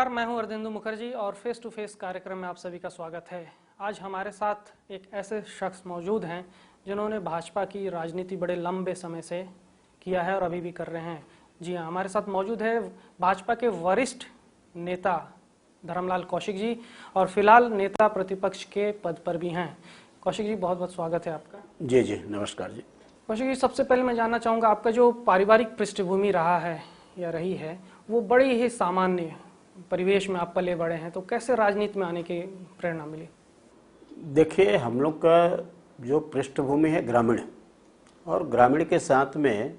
नमस्कार, मैं हूं अर्देंदु मुखर्जी और फेस टू फेस कार्यक्रम में आप सभी का स्वागत है। आज हमारे साथ एक ऐसे शख्स मौजूद हैं जिन्होंने भाजपा की राजनीति बड़े लंबे समय से किया है और अभी भी कर रहे हैं। जी हाँ, हमारे साथ मौजूद है भाजपा के वरिष्ठ नेता धर्मलाल कौशिक जी और फिलहाल नेता प्रतिपक्ष के पद पर भी हैं। कौशिक जी, बहुत बहुत स्वागत है आपका। जी जी, नमस्कार जी। कौशिक जी, सबसे पहले मैं जानना चाहूँगा, आपका जो पारिवारिक पृष्ठभूमि रहा है या रही है वो बड़ी ही सामान्य परिवेश में आप पले बड़े हैं, तो कैसे राजनीति में आने की प्रेरणा मिली? देखिए, हम लोग का जो पृष्ठभूमि है ग्रामीण, और ग्रामीण के साथ में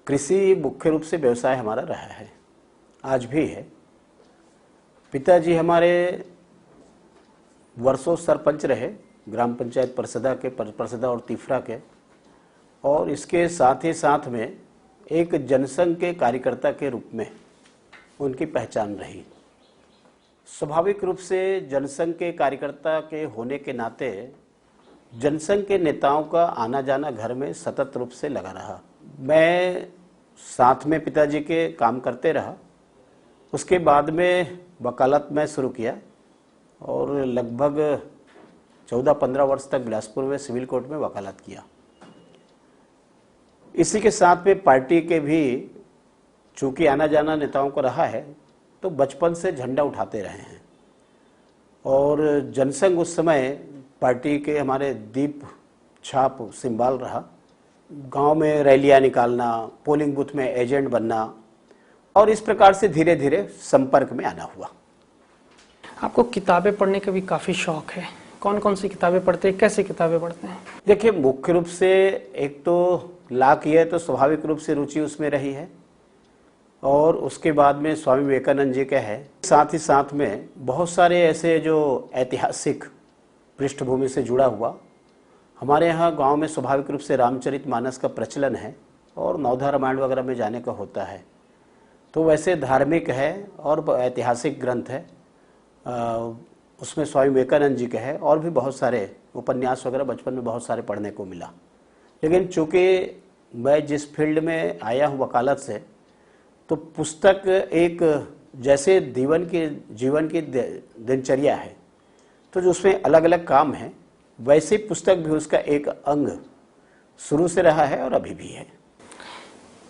कृषि मुख्य रूप से व्यवसाय हमारा रहा है, आज भी है। पिताजी हमारे वर्षों सरपंच रहे, ग्राम पंचायत परसदा और तिफरा के, और इसके साथ ही साथ में एक जनसंघ के कार्यकर्ता के रूप में उनकी पहचान रही। स्वाभाविक रूप से जनसंघ के कार्यकर्ता के होने के नाते जनसंघ के नेताओं का आना जाना घर में सतत रूप से लगा रहा। मैं साथ में पिताजी के काम करते रहा। उसके बाद में वकालत में शुरू किया और लगभग 14-15 वर्ष तक बिलासपुर में सिविल कोर्ट में वकालत किया। इसी के साथ में पार्टी के भी चूंकि आना जाना नेताओं को रहा है, तो बचपन से झंडा उठाते रहे हैं। और जनसंघ उस समय पार्टी के हमारे दीप छाप सिंबल रहा। गांव में रैलियां निकालना, पोलिंग बूथ में एजेंट बनना, और इस प्रकार से धीरे धीरे संपर्क में आना हुआ। आपको किताबें पढ़ने का भी काफ़ी शौक है। कौन कौन सी किताबें पढ़ते हैं, कैसी किताबें पढ़ते हैं? देखिए, मुख्य रूप से एक तो लाख ये तो स्वाभाविक रूप से रुचि उसमें रही है, और उसके बाद में स्वामी विवेकानंद जी का है। साथ ही साथ में बहुत सारे ऐसे जो ऐतिहासिक पृष्ठभूमि से जुड़ा हुआ, हमारे यहाँ गांव में स्वाभाविक रूप से रामचरितमानस का प्रचलन है और नवधा रामायण वगैरह में जाने का होता है। तो वैसे धार्मिक है और ऐतिहासिक ग्रंथ है, उसमें स्वामी विवेकानंद जी का है, और भी बहुत सारे उपन्यास वगैरह बचपन में बहुत सारे पढ़ने को मिला। लेकिन चूँकि मैं जिस फील्ड में आया हूँ वकालत से, तो पुस्तक एक जैसे जीवन की दिनचर्या है, तो जो उसमें अलग अलग काम है, वैसे पुस्तक भी उसका एक अंग शुरू से रहा है और अभी भी है।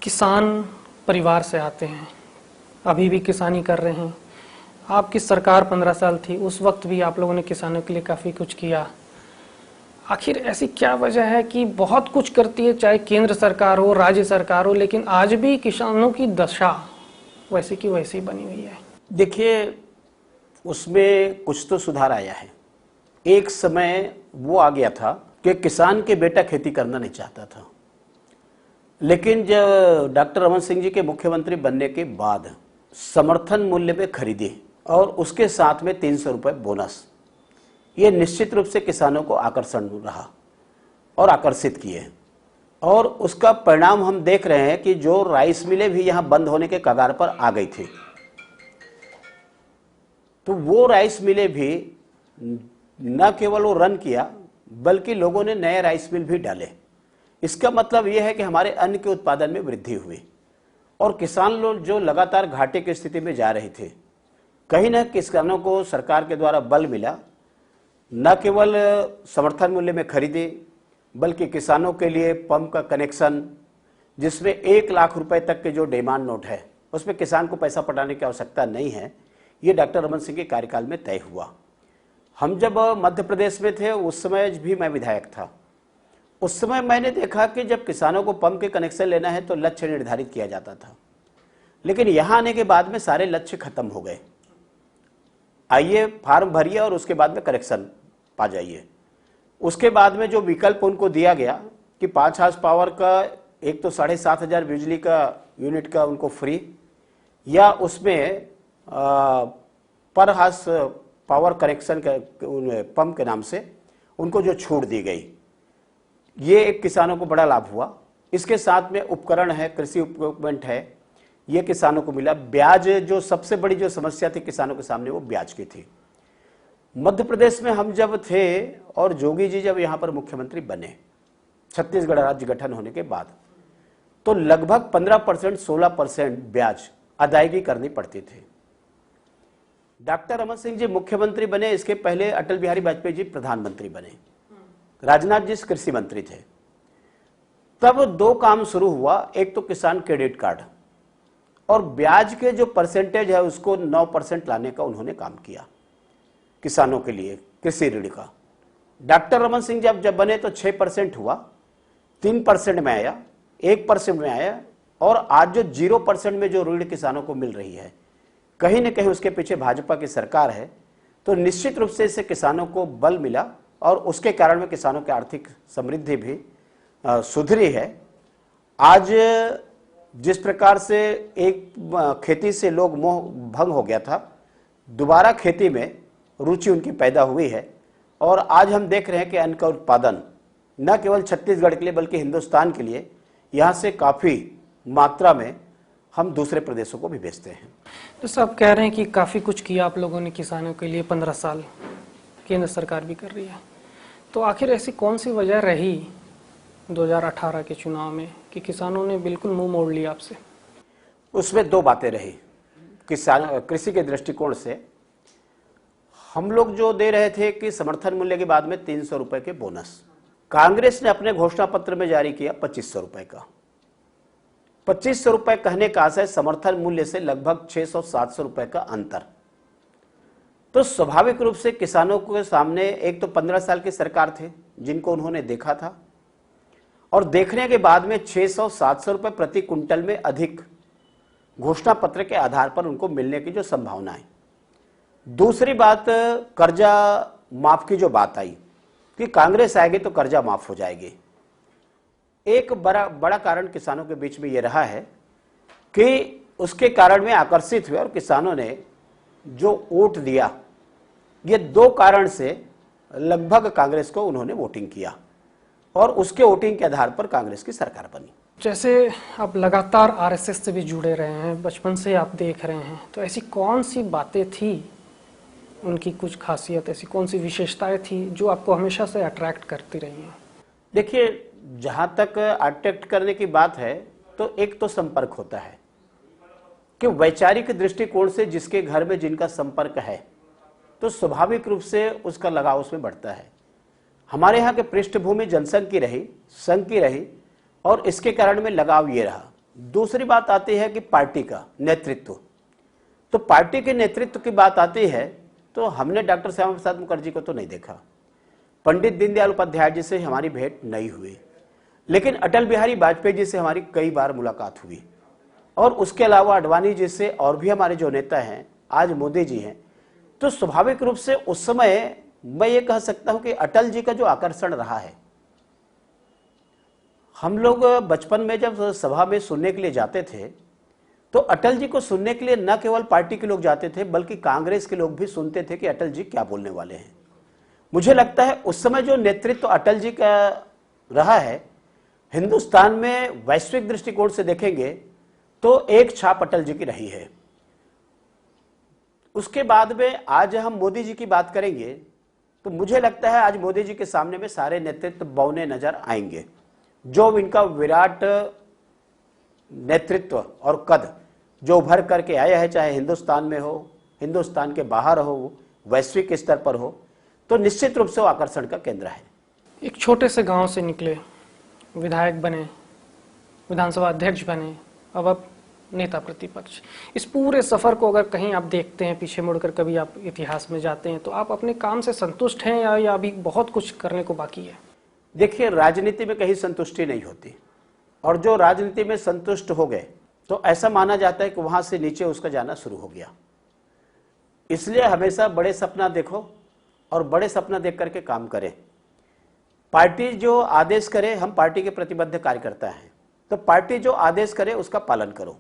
किसान परिवार से आते हैं, अभी भी किसानी कर रहे हैं। आपकी सरकार 15 साल थी, उस वक्त भी आप लोगों ने किसानों के लिए काफ़ी कुछ किया। आखिर ऐसी क्या वजह है कि बहुत कुछ करती है, चाहे केंद्र सरकार हो, राज्य सरकार हो, लेकिन आज भी किसानों की दशा वैसी की वैसी बनी हुई है? देखिए, उसमें कुछ तो सुधार आया है। एक समय वो आ गया था कि किसान के बेटा खेती करना नहीं चाहता था, लेकिन जब डॉक्टर रमन सिंह जी के मुख्यमंत्री बनने के बाद समर्थन मूल्य में खरीदी और उसके साथ में 300 रुपये बोनस, ये निश्चित रूप से किसानों को आकर्षण रहा और आकर्षित किए। और उसका परिणाम हम देख रहे हैं कि जो राइस मिलें भी यहाँ बंद होने के कगार पर आ गई थी, तो वो राइस मिलें भी न केवल वो रन किया, बल्कि लोगों ने नए राइस मिल भी डाले। इसका मतलब यह है कि हमारे अन्न के उत्पादन में वृद्धि हुई, और किसान लोग जो लगातार घाटे की स्थिति में जा रहे थे, कहीं ना किसानों को सरकार के द्वारा बल मिला। न केवल समर्थन मूल्य में खरीदी, बल्कि किसानों के लिए पंप का कनेक्शन, जिसमें 1 लाख रुपए तक के जो डिमांड नोट है, उसमें किसान को पैसा पटाने की आवश्यकता नहीं है। ये डॉक्टर रमन सिंह के कार्यकाल में तय हुआ। हम जब मध्य प्रदेश में थे, उस समय भी मैं विधायक था। उस समय मैंने देखा कि जब किसानों को पंप के कनेक्शन लेना है तो लक्ष्य निर्धारित किया जाता था, लेकिन यहाँ आने के बाद में सारे लक्ष्य खत्म हो गए। आइए, फॉर्म भरिए और उसके बाद में कनेक्शन पा जाइए। उसके बाद में जो विकल्प उनको दिया गया कि 5 हाउस पावर का एक तो 7,500 बिजली का यूनिट का उनको फ्री, या उसमें पर हाउस पावर कनेक्शन का पंप के नाम से उनको जो छूट दी गई, ये एक किसानों को बड़ा लाभ हुआ। इसके साथ में उपकरण है, कृषि उपकरण है, ये किसानों को मिला। ब्याज, जो सबसे बड़ी जो समस्या थी किसानों के सामने, वो ब्याज की थी। मध्य प्रदेश में हम जब थे और जोगी जी जब यहाँ पर मुख्यमंत्री बने, छत्तीसगढ़ राज्य गठन होने के बाद, तो लगभग 15% 16% ब्याज अदायगी करनी पड़ती थी। डॉक्टर रमन सिंह जी मुख्यमंत्री बने, इसके पहले अटल बिहारी वाजपेयी जी प्रधानमंत्री बने, राजनाथ जी कृषि मंत्री थे। तब दो काम शुरू हुआ, एक तो किसान क्रेडिट कार्ड और ब्याज के जो परसेंटेज है उसको 9% लाने का उन्होंने काम किया किसानों के लिए कृषि ऋण का। डॉक्टर रमन सिंह जब बने तो 6% हुआ, 3% में आया, 1% में आया, और आज जो 0% में जो ऋण किसानों को मिल रही है, कहीं न कहीं उसके पीछे भाजपा की सरकार है। तो निश्चित रूप से इससे किसानों को बल मिला और उसके कारण में किसानों की आर्थिक समृद्धि भी सुधरी है। आज जिस प्रकार से एक खेती से लोग मोह भंग हो गया था, दोबारा खेती में रुचि उनकी पैदा हुई है और आज हम देख रहे हैं कि अन्न का उत्पादन न केवल छत्तीसगढ़ के लिए बल्कि हिंदुस्तान के लिए यहाँ से काफ़ी मात्रा में हम दूसरे प्रदेशों को भी भेजते हैं। तो सब कह रहे हैं कि काफ़ी कुछ किया आप लोगों ने किसानों के लिए, 15 साल केंद्र सरकार भी कर रही है। तो आखिर ऐसी कौन सी वजह रही 2018 के चुनाव में कि किसानों ने बिल्कुल मुंह मोड़ लिया आपसे? उसमें दो बातें रही। कृषि के दृष्टिकोण से हम लोग जो दे रहे थे कि समर्थन मूल्य के बाद में 300 रुपए के बोनस, कांग्रेस ने अपने घोषणा पत्र में जारी किया 2500 रुपए का। 2500 रुपए कहने का आशय समर्थन मूल्य से लगभग 600-700 रुपए का अंतर। तो स्वाभाविक रूप से किसानों के सामने एक तो 15 साल की सरकार थे जिनको उन्होंने देखा था, और देखने के बाद में 600-700 रुपए प्रति कुंटल में अधिक घोषणा पत्र के आधार पर उनको मिलने की जो संभावना है। दूसरी बात, कर्जा माफ की जो बात आई कि कांग्रेस आएगी तो कर्जा माफ हो जाएगी। एक बड़ा कारण किसानों के बीच में यह रहा है कि उसके कारण में आकर्षित हुए और किसानों ने जो वोट दिया, ये दो कारण से लगभग कांग्रेस को उन्होंने वोटिंग किया और उसके वोटिंग के आधार पर कांग्रेस की सरकार बनी। जैसे आप लगातार आरएसएस से भी जुड़े रहे हैं, बचपन से आप देख रहे हैं, तो ऐसी कौन सी बातें थी उनकी, कुछ खासियत ऐसी कौन सी विशेषताएं थी जो आपको हमेशा से अट्रैक्ट करती रही हैं? देखिए, जहां तक अट्रैक्ट करने की बात है तो एक तो संपर्क होता है कि वैचारिक दृष्टिकोण से जिसके घर में जिनका संपर्क है तो स्वाभाविक रूप से उसका लगाव उसमें बढ़ता है। हमारे यहाँ के पृष्ठभूमि जनसंघ की रही, संघ की रही, और इसके कारण में लगाव ये रहा। दूसरी बात आती है कि पार्टी का नेतृत्व, तो पार्टी के नेतृत्व की बात आती है तो हमने डॉक्टर श्यामा प्रसाद मुखर्जी को तो नहीं देखा, पंडित दीनदयाल उपाध्याय जी से हमारी भेंट नहीं हुई, लेकिन अटल बिहारी वाजपेयी जी से हमारी कई बार मुलाकात हुई, और उसके अलावा अडवाणी जी से, और भी हमारे जो नेता हैं, आज मोदी जी हैं। तो स्वाभाविक रूप से उस समय मैं ये कह सकता हूं कि अटल जी का जो आकर्षण रहा है, हम लोग बचपन में जब सभा में सुनने के लिए जाते थे तो अटल जी को सुनने के लिए न केवल पार्टी के लोग जाते थे बल्कि कांग्रेस के लोग भी सुनते थे कि अटल जी क्या बोलने वाले हैं। मुझे लगता है उस समय जो नेतृत्व अटल जी का रहा है, हिंदुस्तान में वैश्विक दृष्टिकोण से देखेंगे तो एक छाप अटल जी की रही है। उसके बाद में आज हम मोदी जी की बात करेंगे तो मुझे लगता है आज मोदी जी के सामने में सारे नेतृत्व बौने नजर आएंगे। जो इनका विराट नेतृत्व और कद जो उभर करके आया है, चाहे हिंदुस्तान में हो, हिंदुस्तान के बाहर हो, वैश्विक स्तर पर हो, तो निश्चित रूप से वो आकर्षण का केंद्र है। एक छोटे से गांव से निकले, विधायक बने, विधानसभा अध्यक्ष बने, अब आप नेता प्रतिपक्ष। इस पूरे सफर को अगर कहीं आप देखते हैं, पीछे मुड़कर कभी आप इतिहास में जाते हैं, तो आप अपने काम से संतुष्ट हैं या अभी बहुत कुछ करने को बाकी है? देखिए, राजनीति में कहीं संतुष्टि नहीं होती, और जो राजनीति में संतुष्ट हो गए तो ऐसा माना जाता है कि वहां से नीचे उसका जाना शुरू हो गया। इसलिए हमेशा बड़े सपना देखो और बड़े सपना देख करके काम करें। पार्टी जो आदेश करे, हम पार्टी के प्रतिबद्ध कार्यकर्ता हैं, तो पार्टी जो आदेश करे उसका पालन करो।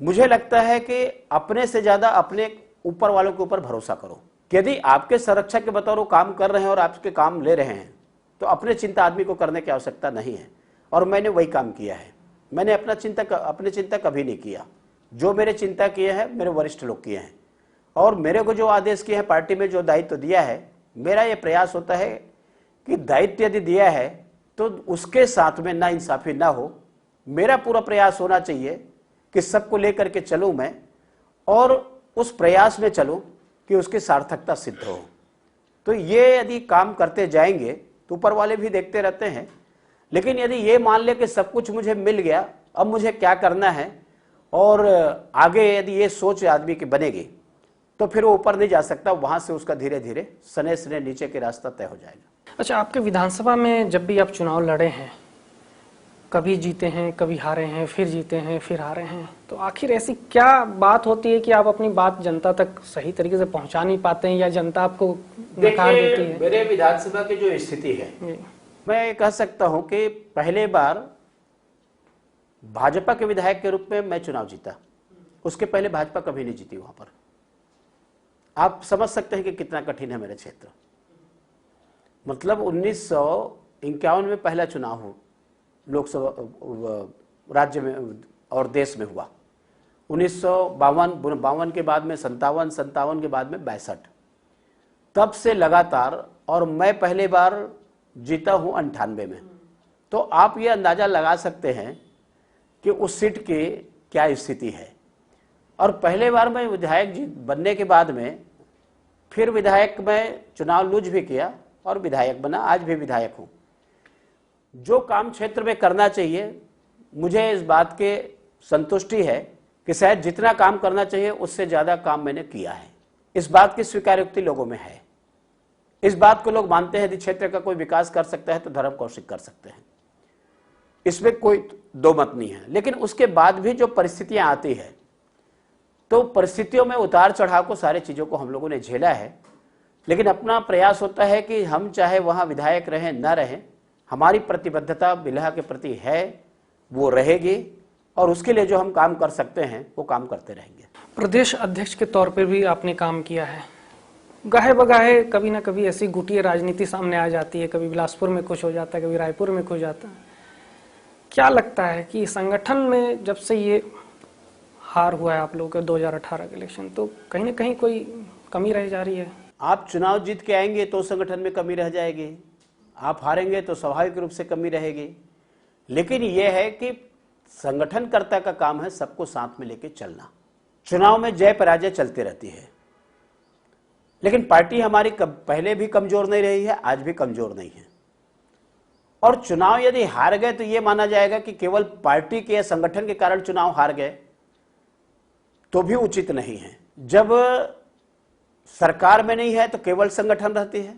मुझे लगता है कि अपने से ज्यादा अपने ऊपर वालों के ऊपर भरोसा करो। यदि आपके संरक्षक के बतौर वो काम कर रहे हैं और आपके काम ले रहे हैं तो अपने चिंता आदमी को करने की आवश्यकता नहीं है, और मैंने वही काम किया है। मैंने अपनी चिंता कभी नहीं किया। जो मेरे चिंता किए हैं मेरे वरिष्ठ लोग किए हैं, और मेरे को जो आदेश किए हैं, पार्टी में जो दायित्व दिया है, मेरा ये प्रयास होता है कि दायित्व यदि दिया है तो उसके साथ में ना इंसाफी ना हो। मेरा पूरा प्रयास होना चाहिए कि सबको लेकर के चलूं मैं, और उस प्रयास में चलो कि उसकी सार्थकता सिद्ध हो। तो ये यदि काम करते जाएंगे तो ऊपर वाले भी देखते रहते हैं। लेकिन यदि ये मान ले कि सब कुछ मुझे मिल गया, अब मुझे क्या करना है, और आगे यदि ये सोच आदमी की बनेगी तो फिर वो ऊपर नहीं जा सकता, वहां से उसका धीरे धीरे सने सने नीचे के रास्ता तय हो जाएगा। अच्छा, आपके विधानसभा में जब भी आप चुनाव लड़े हैं, कभी जीते हैं, कभी हारे हैं, फिर जीते हैं, फिर हारे हैं, तो आखिर ऐसी क्या बात होती है कि आप अपनी बात जनता तक सही तरीके से पहुंचा नहीं पाते हैं, या जनता आपको नकार देती है? मेरे विधानसभा की जो स्थिति है, मैं ये कह सकता हूं कि पहले बार भाजपा के विधायक के रूप में मैं चुनाव जीता। उसके पहले भाजपा कभी नहीं जीती वहां पर। आप समझ सकते हैं कि कितना कठिन है मेरा क्षेत्र। मतलब 1951 में पहला चुनाव हो लोकसभा राज्य में और देश में हुआ। 1952 के बाद में 57 के बाद में 62, तब से लगातार, और मैं पहले बार जीता हूं 98 में। तो आप ये अंदाजा लगा सकते हैं कि उस सीट की क्या स्थिति है। और पहले बार मैं विधायक बनने के बाद में फिर विधायक में चुनाव लूज भी किया और विधायक बना, आज भी विधायक हूं। जो काम क्षेत्र में करना चाहिए, मुझे इस बात के संतुष्टि है कि शायद जितना काम करना चाहिए उससे ज्यादा काम मैंने किया है। इस बात की स्वीकारोक्ति लोगों में है। इस बात को लोग मानते हैं यदि क्षेत्र का कोई विकास कर सकता है तो धर्म कौशिक कर सकते हैं, इसमें कोई दो मत नहीं है। लेकिन उसके बाद भी जो परिस्थितियां आती है, तो परिस्थितियों में उतार चढ़ाव को, सारी चीजों को हम लोगों ने झेला है। लेकिन अपना प्रयास होता है कि हम चाहे वहां विधायक रहें न रहें, हमारी प्रतिबद्धता बिल्हा के प्रति है, वो रहेगी, और उसके लिए जो हम काम कर सकते हैं वो काम करते रहेंगे। प्रदेश अध्यक्ष के तौर पर भी आपने काम किया है। गाहे बगाहे कभी ना कभी ऐसी गुटिया राजनीति सामने आ जाती है, कभी बिलासपुर में कुछ हो जाता है, कभी रायपुर में कुछ जाता है। क्या लगता है कि संगठन में जब से ये हार हुआ है आप लोगों के 2018 के इलेक्शन, तो कहीं ना कहीं कोई कमी रह जा रही है? आप चुनाव जीत के आएंगे तो संगठन में कमी रह जाएगी, आप हारेंगे तो स्वाभाविक रूप से कमी रहेगी। लेकिन यह है कि संगठनकर्ता का काम है सबको साथ में लेके चलना। चुनाव में जय पराजय चलती रहती है, लेकिन पार्टी हमारी पहले भी कमजोर नहीं रही है, आज भी कमजोर नहीं है। और चुनाव यदि हार गए तो यह माना जाएगा कि केवल पार्टी के या संगठन के कारण चुनाव हार गए, तो भी उचित नहीं है। जब सरकार में नहीं है तो केवल संगठन रहती है,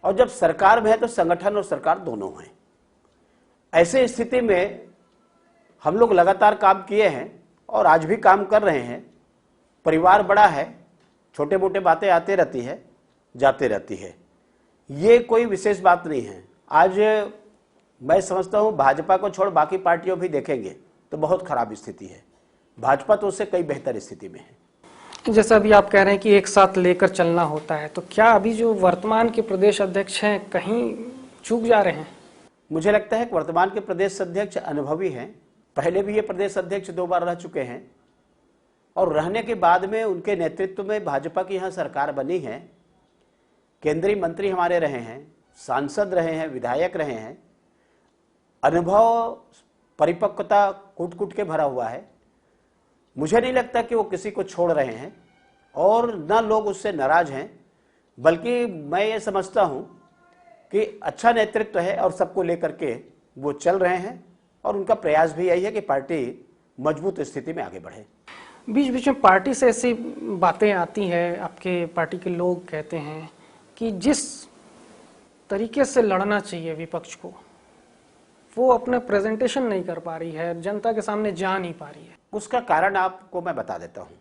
और जब सरकार में है तो संगठन और सरकार दोनों हैं। ऐसे स्थिति में हम लोग लगातार काम किए हैं और आज भी काम कर रहे हैं। परिवार बड़ा है, छोटे मोटे बातें आते रहती है, जाते रहती है, ये कोई विशेष बात नहीं है। आज मैं समझता हूं भाजपा को छोड़ बाकी पार्टियों भी देखेंगे तो बहुत खराब स्थिति है। भाजपा तो उससे कई बेहतर स्थिति में है। जैसा अभी आप कह रहे हैं कि एक साथ लेकर चलना होता है, तो क्या अभी जो वर्तमान के प्रदेश अध्यक्ष हैं कहीं चूक जा रहे हैं? मुझे लगता है कि वर्तमान के प्रदेश अध्यक्ष अनुभवी हैं। पहले भी ये प्रदेश अध्यक्ष 2 बार रह चुके हैं, और रहने के बाद में उनके नेतृत्व में भाजपा की यहाँ सरकार बनी है। केंद्रीय मंत्री हमारे रहे हैं, सांसद रहे हैं, विधायक रहे हैं। अनुभव, परिपक्वता कूट कूट के भरा हुआ है। मुझे नहीं लगता कि वो किसी को छोड़ रहे हैं, और न लोग उससे नाराज हैं, बल्कि मैं ये समझता हूं कि अच्छा नेतृत्व है और सबको लेकर के वो चल रहे हैं, और उनका प्रयास भी यही है कि पार्टी मजबूत स्थिति में आगे बढ़े। बीच बीच में पार्टी से ऐसी बातें आती हैं, आपके पार्टी के लोग कहते हैं कि जिस तरीके से लड़ना चाहिए विपक्ष को, वो अपना प्रेजेंटेशन नहीं कर पा रही है, जनता के सामने जा नहीं पा रही है। उसका कारण आपको मैं बता देता हूं।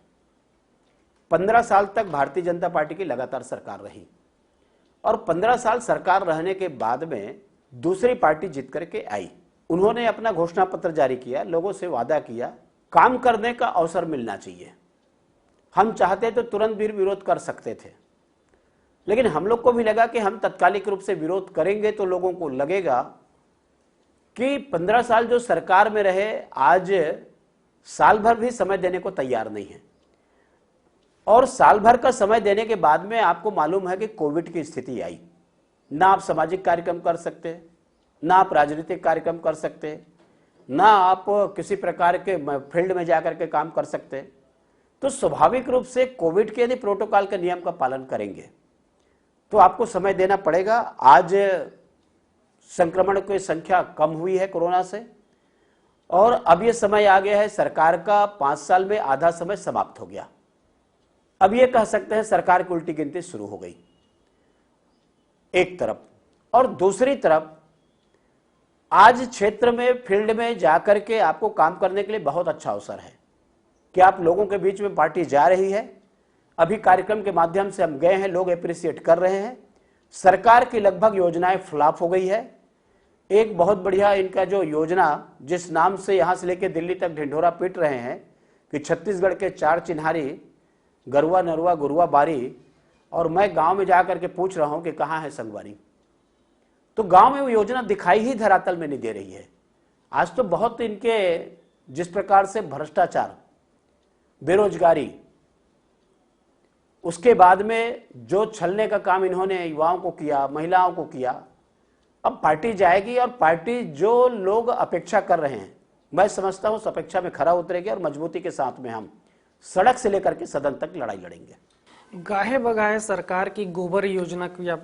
15 साल तक भारतीय जनता पार्टी की लगातार सरकार रही, और 15 साल सरकार रहने के बाद में दूसरी पार्टी जीत करके आई। उन्होंने अपना घोषणा पत्र जारी किया, लोगों से वादा किया, काम करने का अवसर मिलना चाहिए। हम चाहते तो तुरंत भी विरोध कर सकते थे, लेकिन हम लोग को भी लगा कि हम तत्कालिक रूप से विरोध करेंगे तो लोगों को लगेगा कि 15 साल जो सरकार में रहे, आज साल भर भी समय देने को तैयार नहीं है। और साल भर का समय देने के बाद में आपको मालूम है कि कोविड की स्थिति आई, ना आप सामाजिक कार्यक्रम कर सकते, ना आप राजनीतिक कार्यक्रम कर सकते, ना आप किसी प्रकार के फील्ड में जाकर के काम कर सकते। तो स्वाभाविक रूप से कोविड के यदि प्रोटोकॉल के नियम का पालन करेंगे तो आपको समय देना पड़ेगा। आज संक्रमण की संख्या कम हुई है कोरोना से, और अब यह समय आ गया है, सरकार का 5 साल में आधा समय समाप्त हो गया। अब यह कह सकते हैं सरकार की उल्टी गिनती शुरू हो गई एक तरफ, और दूसरी तरफ आज क्षेत्र में फील्ड में जाकर के आपको काम करने के लिए बहुत अच्छा अवसर है कि आप लोगों के बीच में पार्टी जा रही है। अभी कार्यक्रम के माध्यम से हम गए हैं, लोग एप्रिशिएट कर रहे हैं। सरकार की लगभग योजनाएं फ्लॉप हो गई है। एक बहुत बढ़िया इनका जो योजना, जिस नाम से यहां से लेकर दिल्ली तक ढिंढोरा पीट रहे हैं कि छत्तीसगढ़ के 4 चिन्हारी गरुआ, नरुआ, गुरुआ, बारी, और मैं गांव में जाकर के पूछ रहा हूं कि कहां है संगवारी, तो गांव में वो योजना दिखाई ही धरातल में नहीं दे रही है। आज तो बहुत इनके जिस प्रकार से भ्रष्टाचार, बेरोजगारी, उसके बाद में जो छलने का काम इन्होंने युवाओं को किया, महिलाओं को किया, अब पार्टी जाएगी और पार्टी जो लोग अपेक्षा कर रहे हैं, मैं समझता हूं उस अपेक्षा में खरा उतरेगी और मजबूती के साथ में हम सड़क से लेकर के सदन तक लड़ाई लड़ेंगे। गाहे बगाहे सरकार की गोबर योजना की आप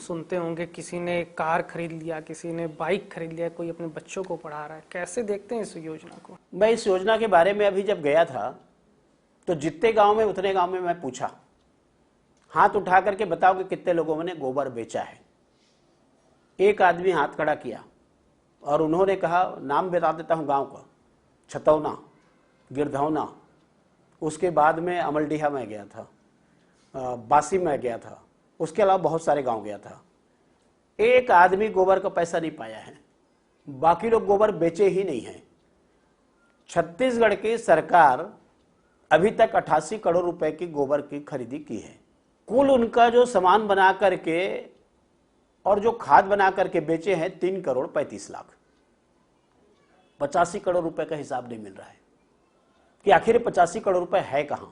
सुनते होंगे, किसी ने कार खरीद लिया, किसी ने बाइक खरीद लिया, कोई अपने बच्चों को पढ़ा रहा है। कैसे देखते हैं इस योजना को? मैं इस योजना के बारे में अभी जब गया था तो जितने गांव में उतने गांव में मैं पूछा, हाथ उठा करके बताओ कि कितने लोगों ने गोबर बेचा है। एक आदमी हाथ खड़ा किया और उन्होंने कहा, नाम बता देता हूं गांव का, छतौना, गिरधौना, उसके बाद में अमलडीहा में गया था, बासी में गया था, उसके अलावा बहुत सारे गांव गया था। एक आदमी गोबर का पैसा नहीं पाया है, बाकी लोग गोबर बेचे ही नहीं हैं। छत्तीसगढ़ की सरकार अभी तक 88 करोड़ रुपए की गोबर की खरीदी की है। कुल उनका जो सामान बना करके और जो खाद बना करके बेचे हैं 3 करोड़ 35 लाख। 85 करोड़ रुपए का हिसाब नहीं मिल रहा है कि आखिर 85 करोड़ रुपए है कहां।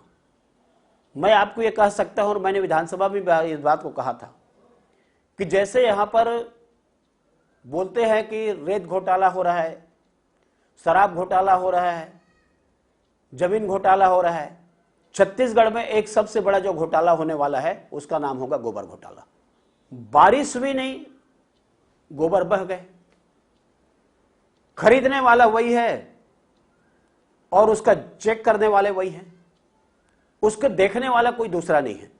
मैं आपको यह कह सकता हूं, और मैंने विधानसभा में इस बात को कहा था कि जैसे यहां पर बोलते हैं कि रेत घोटाला हो रहा है, शराब घोटाला हो रहा है, जमीन घोटाला हो रहा है, छत्तीसगढ़ में एक सबसे बड़ा जो घोटाला होने वाला है उसका नाम होगा गोबर घोटाला। बारिश हुई नहीं, गोबर बह गए। खरीदने वाला वही है और उसका चेक करने वाले वही हैं, उसको देखने वाला कोई दूसरा नहीं है।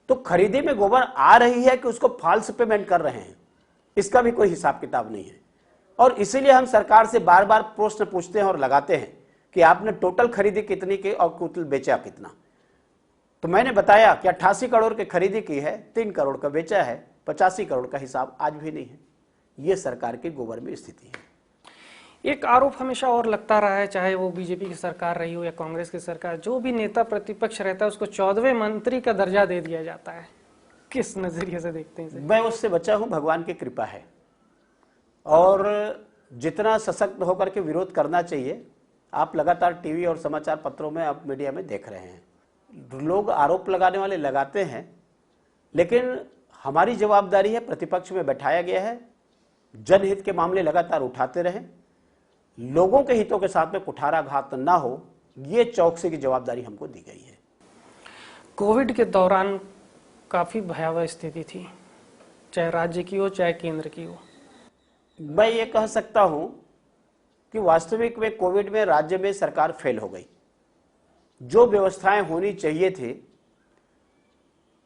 तो खरीदी में गोबर आ रही है कि उसको फॉल्स पेमेंट कर रहे हैं, इसका भी कोई हिसाब किताब नहीं है। और इसीलिए हम सरकार से बार बार प्रश्न पूछते हैं और लगाते हैं कि आपने टोटल खरीदी कितनी की और टोटल बेचा कितना। तो मैंने बताया कि 88 करोड़ की खरीदी की है, 3 करोड़ का बेचा है, 85 करोड़ का हिसाब आज भी नहीं है। यह सरकार की गोबर में स्थिति है। एक आरोप हमेशा और लगता रहा है, चाहे वो बीजेपी की सरकार रही हो या कांग्रेस की सरकार, जो भी नेता प्रतिपक्ष रहता है उसको 14वें मंत्री का दर्जा दे दिया जाता है। किस नजरिए से देखते हैं इसे? मैं उससे बचा हूं, भगवान की कृपा है। और जितना सशक्त होकर के विरोध करना चाहिए, आप लगातार टीवी और समाचार पत्रों में, आप मीडिया में देख रहे हैं, लोग आरोप लगाने वाले लगाते हैं, लेकिन हमारी जवाबदारी है, प्रतिपक्ष में बैठाया गया है, जनहित के मामले लगातार उठाते रहें, लोगों के हितों के साथ में कुठाराघात ना हो, ये चौकसी की जवाबदारी हमको दी गई है। कोविड के दौरान काफी भयावह स्थिति थी, चाहे राज्य की हो चाहे केंद्र की हो। मैं ये कह सकता हूं कि वास्तविक में कोविड में राज्य में सरकार फेल हो गई। जो व्यवस्थाएं होनी चाहिए थी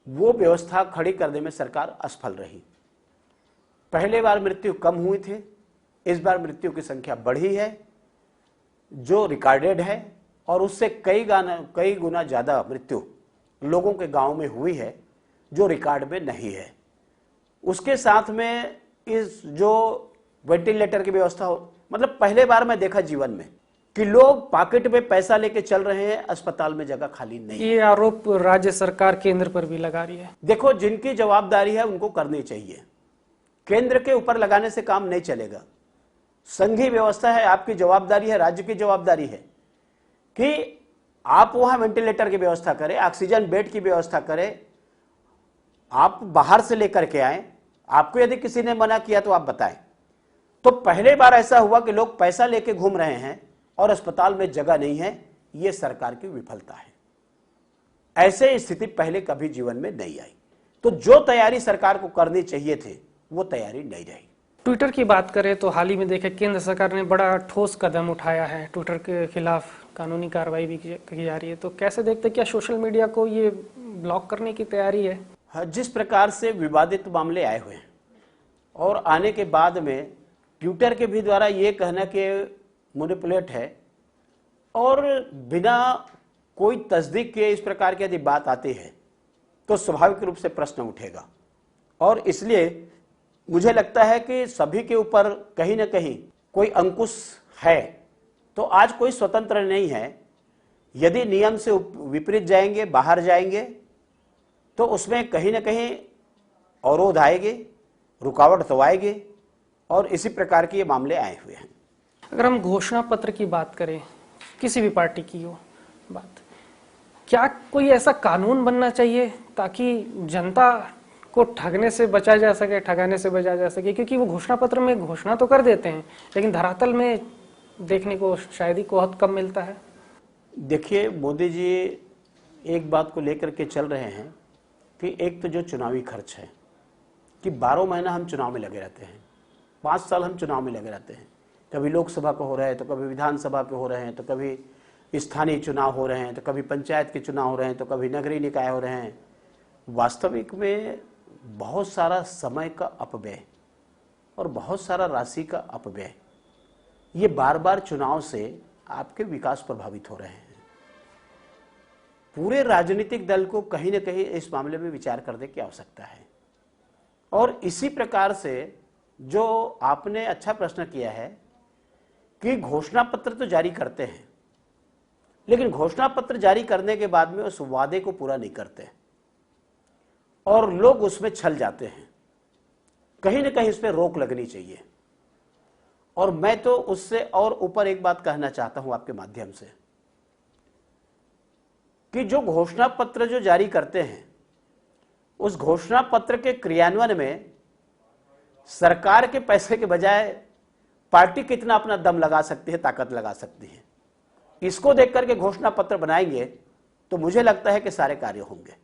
वो व्यवस्था खड़ी करने में सरकार असफल रही। पहले बार मृत्यु कम हुई थी, इस बार मृत्यु की संख्या बढ़ी है जो रिकॉर्डेड है, और उससे कई गुना ज्यादा मृत्यु लोगों के गांव में हुई है जो रिकॉर्ड में नहीं है। उसके साथ में इस जो वेंटिलेटर की व्यवस्था हो, मतलब पहले बार मैं देखा जीवन में कि लोग पॉकेट में पैसा लेके चल रहे हैं, अस्पताल में जगह खाली नहीं। ये आरोप राज्य सरकार केंद्र पर भी लगा रही है। देखो, जिनकी जवाबदारी है उनको करनी चाहिए, केंद्र के ऊपर लगाने से काम नहीं चलेगा। संघीय व्यवस्था है, आपकी जवाबदारी है, राज्य की जवाबदारी है कि आप वहां वेंटिलेटर की व्यवस्था करें, ऑक्सीजन बेड की व्यवस्था करें, आप बाहर से लेकर के आए। आपको यदि किसी ने मना किया तो आप बताएं। तो पहले बार ऐसा हुआ कि लोग पैसा लेके घूम रहे हैं और अस्पताल में जगह नहीं है, यह सरकार की विफलता है। ऐसे स्थिति पहले कभी जीवन में नहीं आई। तो जो तैयारी सरकार को करनी चाहिए थी वो तैयारी नहीं रही। ट्विटर की बात करें तो हाल ही में देखे केंद्र सरकार ने बड़ा ठोस कदम उठाया है, ट्विटर के खिलाफ कानूनी कार्रवाई भी की जा रही है। तो कैसे देखते, क्या सोशल मीडिया को ये ब्लॉक करने की तैयारी है? हाँ, जिस प्रकार से विवादित मामले आए हुए हैं और आने के बाद में ट्विटर के भी द्वारा ये कहना कि मैनिपुलेट है और बिना कोई तस्दीक के इस प्रकार की यदि बात आती है तो स्वाभाविक रूप से प्रश्न उठेगा। और इसलिए मुझे लगता है कि सभी के ऊपर कहीं ना कहीं कोई अंकुश है। तो आज कोई स्वतंत्र नहीं है। यदि नियम से विपरीत जाएंगे, बाहर जाएंगे, तो उसमें कहीं ना कहीं अवरोध आएंगे, रुकावट तो आएगी। और इसी प्रकार के ये मामले आए हुए हैं। अगर हम घोषणा पत्र की बात करें, किसी भी पार्टी की हो बात, क्या कोई ऐसा कानून बनना चाहिए ताकि जनता को ठगने से बचा जा सके, ठगाने से बचा जा सके? क्योंकि वो घोषणा पत्र में घोषणा तो कर देते हैं, लेकिन धरातल में देखने को शायद ही बहुत कम मिलता है। देखिए, मोदी जी एक बात को लेकर के चल रहे हैं कि एक तो जो चुनावी खर्च है कि 12 महीना हम चुनाव में लगे रहते हैं, 5 साल हम चुनाव में लगे रहते हैं। कभी लोकसभा के हो रहे हैं तो कभी विधानसभा के हो रहे हैं, तो कभी स्थानीय चुनाव हो रहे हैं, तो कभी पंचायत के चुनाव हो रहे हैं, तो कभी नगरीय निकाय हो रहे हैं। वास्तविक में बहुत सारा समय का अपव्यय और बहुत सारा राशि का अपव्यय, ये बार बार चुनाव से आपके विकास प्रभावित हो रहे हैं। पूरे राजनीतिक दल को कहीं ना कहीं इस मामले में विचार करने की आवश्यकता है। और इसी प्रकार से जो आपने अच्छा प्रश्न किया है कि घोषणा पत्र तो जारी करते हैं, लेकिन घोषणा पत्र जारी करने के बाद में उस वादे को पूरा नहीं करते और लोग उसमें छल जाते हैं। कहीं ना कहीं इस पर रोक लगनी चाहिए। और मैं तो उससे और ऊपर एक बात कहना चाहता हूं आपके माध्यम से कि जो घोषणा पत्र जो जारी करते हैं, उस घोषणा पत्र के क्रियान्वयन में सरकार के पैसे के बजाय पार्टी कितना अपना दम लगा सकती है, ताकत लगा सकती है, इसको देख करके घोषणा पत्र बनाएंगे तो मुझे लगता है कि सारे कार्य होंगे।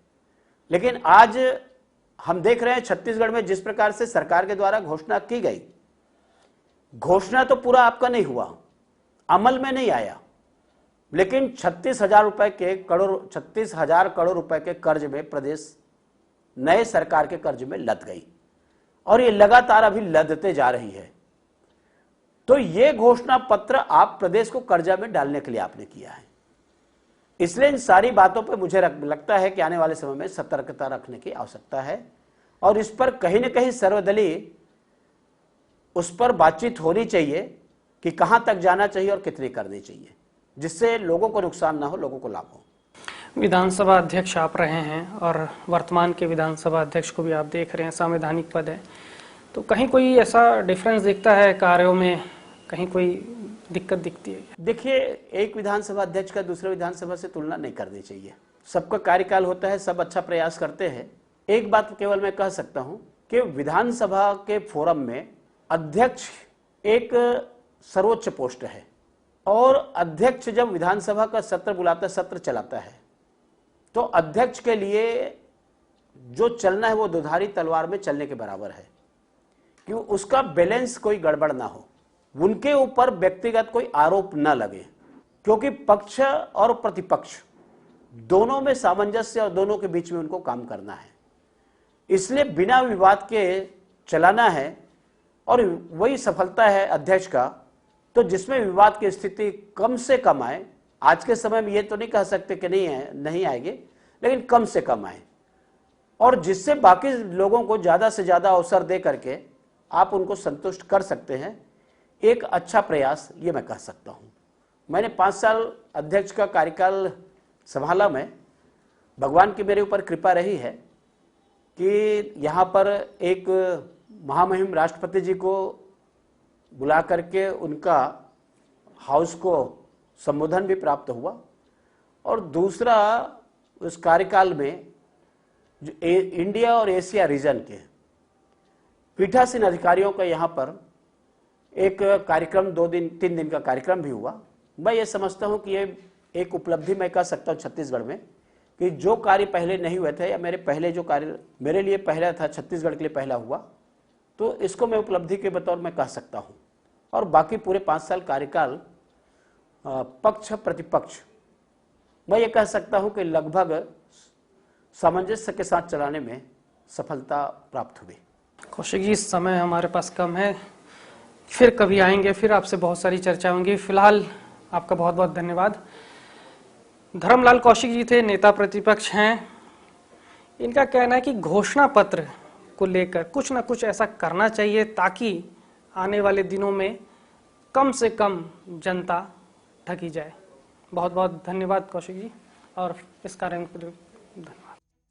लेकिन आज हम देख रहे हैं छत्तीसगढ़ में जिस प्रकार से सरकार के द्वारा घोषणा की गई, घोषणा तो पूरा आपका नहीं हुआ, अमल में नहीं आया, लेकिन 36,000 करोड़ रुपए के कर्ज में प्रदेश नए सरकार के कर्ज में लद गई और ये लगातार अभी लदते जा रही है। तो ये घोषणा पत्र आप प्रदेश को कर्जा में डालने के लिए आपने किया है। इसलिए इन सारी बातों पर मुझे लगता है कि आने वाले समय में सतर्कता रखने की आवश्यकता है और इस पर कहीं ना कहीं सर्वदलीय उस पर बातचीत होनी चाहिए कि कहां तक जाना चाहिए और कितनी करनी चाहिए, जिससे लोगों को नुकसान ना हो, लोगों को लाभ हो। विधानसभा अध्यक्ष आप रहे हैं और वर्तमान के विधानसभा अध्यक्ष को भी आप देख रहे हैं, संवैधानिक पद है, तो कहीं कोई ऐसा डिफरेंस दिखता है कार्यों में, कहीं कोई दिक्कत दिखती है? देखिए, एक विधानसभा अध्यक्ष का दूसरे विधानसभा से तुलना नहीं करनी चाहिए। सबका कार्यकाल होता है, सब अच्छा प्रयास करते हैं। एक बात केवल मैं कह सकता हूं कि विधानसभा के फोरम में अध्यक्ष एक सर्वोच्च पोस्ट है और अध्यक्ष जब विधानसभा का सत्र बुलाता, सत्र चलाता है, तो अध्यक्ष के लिए जो चलना है वो दुधारी तलवार में चलने के बराबर है कि उसका बैलेंस कोई गड़बड़ ना हो, उनके ऊपर व्यक्तिगत कोई आरोप न लगे, क्योंकि पक्ष और प्रतिपक्ष दोनों में सामंजस्य और दोनों के बीच में उनको काम करना है। इसलिए बिना विवाद के चलाना है और वही सफलता है अध्यक्ष का। तो जिसमें विवाद की स्थिति कम से कम आए, आज के समय में ये तो नहीं कह सकते कि नहीं आएगी, लेकिन कम से कम आए, और जिससे बाकी लोगों को ज्यादा से ज्यादा अवसर दे करके आप उनको संतुष्ट कर सकते हैं, एक अच्छा प्रयास ये मैं कह सकता हूं। मैंने 5 साल अध्यक्ष का कार्यकाल संभाला। मैं, भगवान की मेरे ऊपर कृपा रही है कि यहाँ पर एक महामहिम राष्ट्रपति जी को बुला करके उनका हाउस को संबोधन भी प्राप्त हुआ, और दूसरा उस कार्यकाल में जो इंडिया और एशिया रीजन के पीठासीन अधिकारियों का यहाँ पर एक कार्यक्रम 3 दिन का कार्यक्रम भी हुआ। मैं ये समझता हूँ कि ये एक उपलब्धि मैं कह सकता हूँ छत्तीसगढ़ में कि जो कार्य पहले नहीं हुए थे या मेरे पहले जो कार्य मेरे लिए पहला था, छत्तीसगढ़ के लिए पहला हुआ, तो इसको मैं उपलब्धि के बतौर में कह सकता हूं। और बाकी पूरे 5 साल कार्यकाल पक्ष प्रतिपक्ष मैं ये कह सकता हूं कि लगभग सामंजस्य के साथ चलाने में सफलता प्राप्त हुई। कौशिक जी, इस समय हमारे पास कम है, फिर कभी आएंगे, फिर आपसे बहुत सारी चर्चा होंगी। फिलहाल आपका बहुत बहुत धन्यवाद। धर्मलाल कौशिक जी थे, नेता प्रतिपक्ष हैं। इनका कहना है कि घोषणा पत्र को लेकर कुछ ना कुछ ऐसा करना चाहिए ताकि आने वाले दिनों में कम से कम जनता ठगी जाए। बहुत बहुत धन्यवाद कौशिक जी, और इस कार्य में धन्यवाद।